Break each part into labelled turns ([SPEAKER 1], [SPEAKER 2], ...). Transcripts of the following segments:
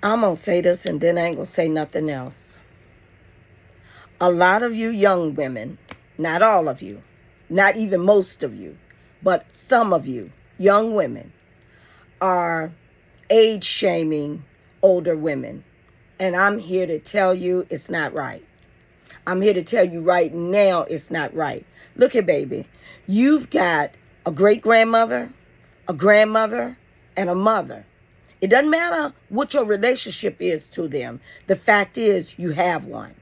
[SPEAKER 1] I'm going to say this and then I ain't going to say nothing else. A lot of you young women, not all of you, not even most of you, but some of you young women are age shaming older women. And I'm here to tell you it's not right. I'm here to tell you right now it's not right. Look here, baby. You've got a great-grandmother, a grandmother, and a mother. It doesn't matter what your relationship is to them. The fact is you have one.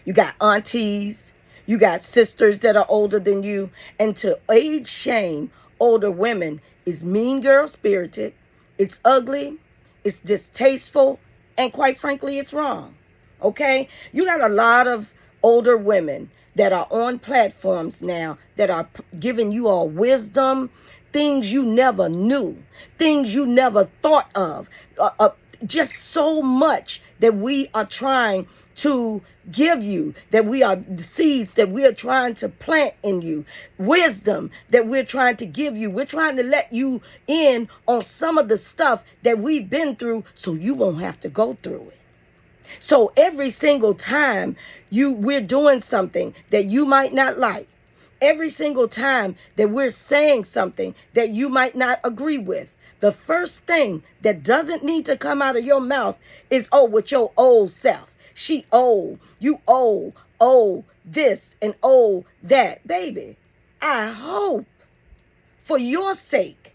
[SPEAKER 1] You got aunties. You got sisters that are older than you. And to age shame older women is mean girl spirited. It's ugly. It's distasteful. And quite frankly, it's wrong. Okay? You got a lot of older women that are on platforms now that are giving you all wisdom, things you never knew, things you never thought of. Just so much that we are trying to give you, that we are seeds that we are trying to plant in you, wisdom that we're trying to give you. We're trying to let you in on some of the stuff that we've been through so you won't have to go through it. So every single time we're doing something that you might not like, every single time that we're saying something that you might not agree with, the first thing that doesn't need to come out of your mouth is, oh, with your old self. She old, you old, this and old that. Baby, I hope for your sake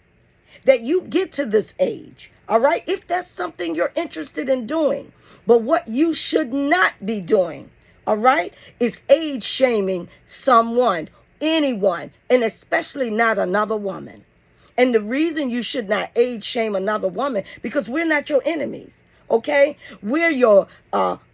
[SPEAKER 1] that you get to this age, all right? If that's something you're interested in doing. But what you should not be doing, all right, is age shaming someone, anyone, and especially not another woman. And the reason you should not age shame another woman, because we're not your enemies. Okay, we're your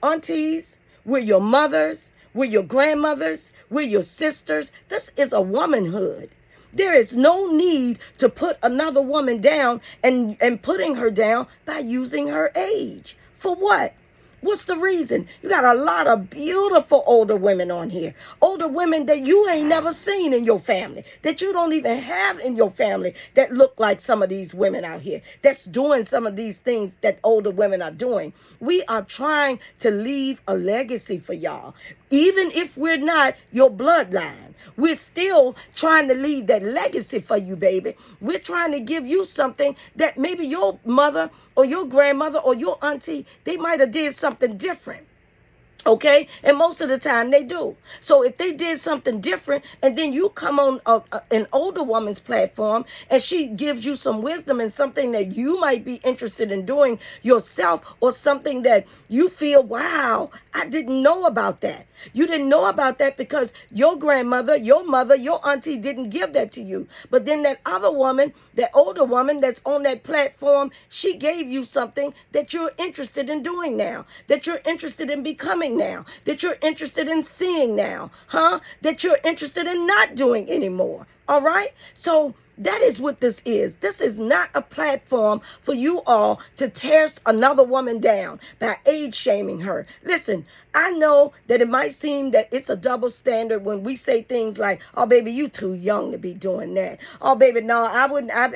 [SPEAKER 1] aunties, we're your mothers, we're your grandmothers, we're your sisters. This is a womanhood. There is no need to put another woman down and putting her down by using her age. For what? What's the reason? You got a lot of beautiful older women on here. Older women that you ain't never seen in your family, that you don't even have in your family, that look like some of these women out here, that's doing some of these things that older women are doing. We are trying to leave a legacy for y'all. Even if we're not your bloodline, we're still trying to leave that legacy for you, baby. We're trying to give you something that maybe your mother or your grandmother or your auntie, they might have did something different. Okay? And most of the time they do. So if they did something different and then you come on an older woman's platform and she gives you some wisdom and something that you might be interested in doing yourself, or something that you feel, wow, I didn't know about that. You didn't know about that because your grandmother, your mother, your auntie didn't give that to you. But then that other woman, that older woman that's on that platform, she gave you something that you're interested in doing now, that you're interested in becoming now, that you're interested in seeing now, that you're interested in not doing anymore. All right? So that is what this is. This is not a platform for you all to tear another woman down by age shaming her. Listen, I know that it might seem that it's a double standard when we say things like, oh, baby, you too young to be doing that. Oh, baby, no, I wouldn't. I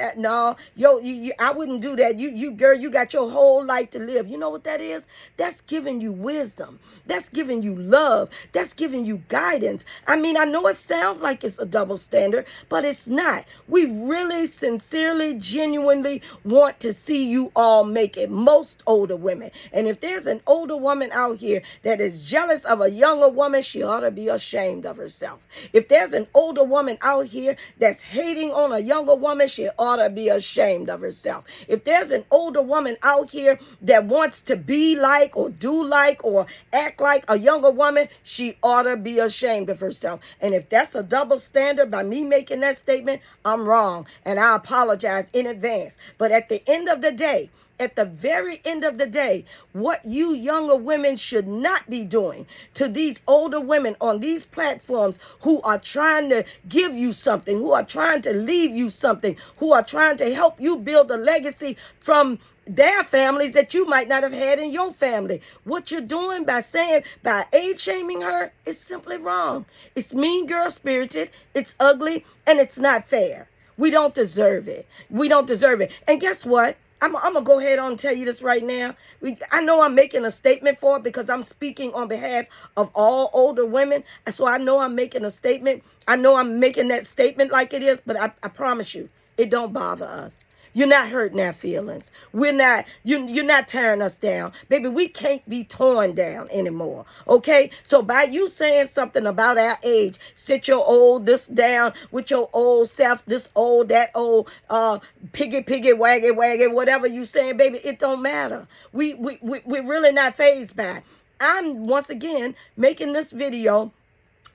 [SPEAKER 1] wouldn't do that. You girl, you got your whole life to live. You know what that is? That's giving you wisdom. That's giving you love. That's giving you guidance. I mean, I know it sounds like it's a double standard, but it's not. We really, sincerely, genuinely want to see you all make it, most older women. And if there's an older woman out here that is jealous of a younger woman, she ought to be ashamed of herself. If there's an older woman out here that's hating on a younger woman, she ought to be ashamed of herself. If there's an older woman out here that wants to be like or do like or act like a younger woman, she ought to be ashamed of herself. And if that's a double standard by me making that statement, I'm wrong. And I apologize in advance. But at the end of the day, at the very end of the day, what you younger women should not be doing to these older women on these platforms who are trying to give you something, who are trying to leave you something, who are trying to help you build a legacy from their families that you might not have had in your family. What you're doing by age shaming her is simply wrong. It's mean girl spirited, it's ugly, and it's not fair. We don't deserve it. We don't deserve it. And guess what? I'm going to go ahead on and tell you this right now. I know I'm making a statement for it because I'm speaking on behalf of all older women. And so I know I'm making a statement. I know I'm making that statement like it is, but I promise you, it don't bother us. You're not hurting our feelings. We're not, you're not tearing us down. Baby, we can't be torn down anymore. Okay? So by you saying something about our age, sit your old this down with your old self, this old, that old, piggy, waggy, whatever you saying, baby, it don't matter. We're really not fazed by it. I'm, once again, making this video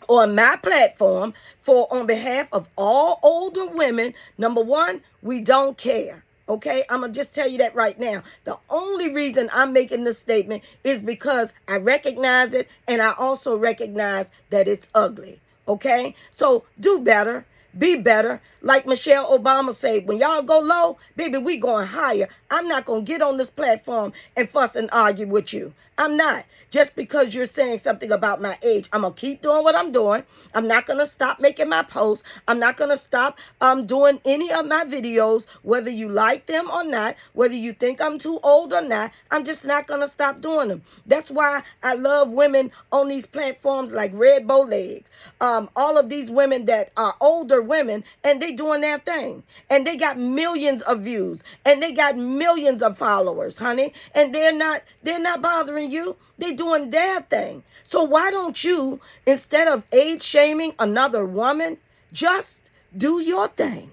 [SPEAKER 1] on my platform on behalf of all older women. Number one, we don't care. Okay, I'm going to just tell you that right now. The only reason I'm making this statement is because I recognize it, and I also recognize that it's ugly. Okay, so do better. Be better. Like Michelle Obama said, when y'all go low, baby, we going higher. I'm not going to get on this platform and fuss and argue with you. I'm not. Just because you're saying something about my age, I'm going to keep doing what I'm doing. I'm not going to stop making my posts. I'm not going to stop doing any of my videos, whether you like them or not, whether you think I'm too old or not. I'm just not going to stop doing them. That's why I love women on these platforms like Red Bow Legs. All of these women that are older women, and they doing their thing. And they got millions of views. And they got millions of followers, honey. And they're not bothering you. They're doing their thing. So why don't you, instead of age shaming another woman, just do your thing?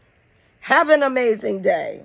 [SPEAKER 1] Have an amazing day.